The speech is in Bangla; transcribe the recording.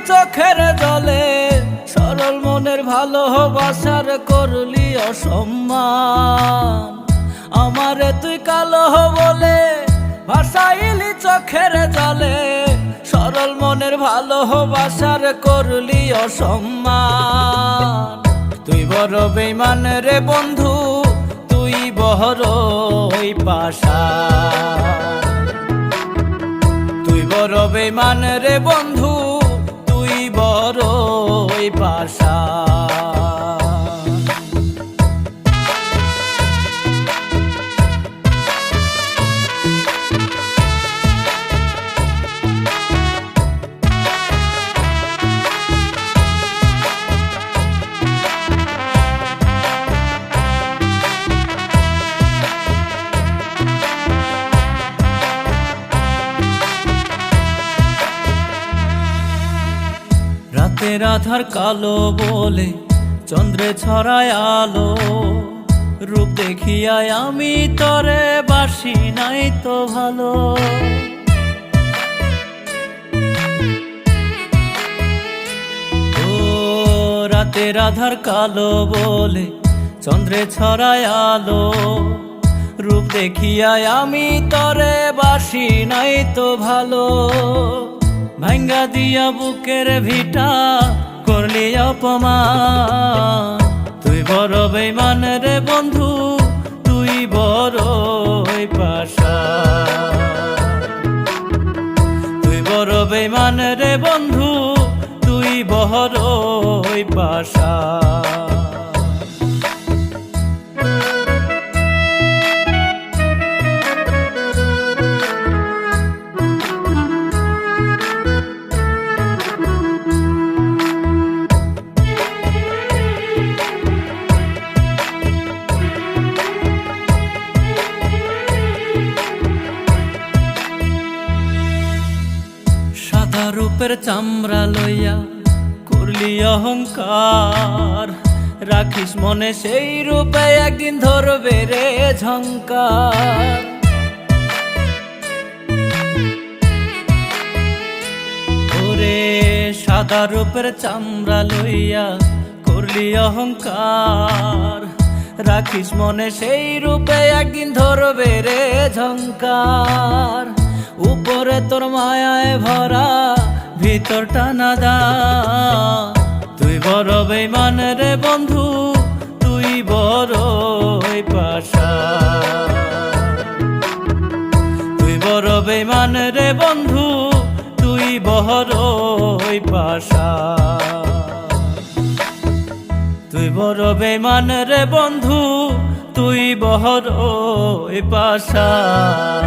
চোখের জলে, সরল মনের ভালোবাসার করলি অসম্মান। আমারে তুই কালো বলে ভাসাইলি চোখের জলে, সরল মনের ভালোবাসার করলি অসম্মান। তুই বড় বেঈমান রে বন্ধু, তুই বড় পাষাণ। তুই বড় বেঈমান রে বন্ধু, তুই বড় পাষাণ। রাতের আধার কালো বলে চন্দ্রে ছড়ায় আলো, রূপ দেখিয়ায় আমি তরে বাসি নাই তো ভালো। ও রাতের আধার কালো বলে চন্দ্রে ছড়ায় আলো, রূপ দেখিয়ায় আমি তরে বাসি নাই তো ভালো। ভাঙ্গা দিয়া বুকের ভিটা করলি অপমান, তুই বড় বেঈমান রে বন্ধু, তুই বড় পাষাণ। তুই বড় বেঈমান রে বন্ধু, তুই বড় পাষাণ। রূপের চামড়া লইয়া করলি অহংকার, রাখিস মনে সেই রূপে একদিন ধরবে রে ঝংকার। ওরে সাদা রূপের চামড়া লইয়া করলি অহংকার, রাখিস মনে সেই রূপে একদিন ধরবে রে ঝংকার। উপরে তোর মায়ায় ভরা, ভিতর টানাদা, তুই বড় বেঈমান রে বন্ধু, তুই বড় পাষাণ। তুই বড় বেঈমান রে বন্ধু, তুই বড় পাষাণ। তুই বড় বেঈমান রে বন্ধু, তুই বড় পাষাণ।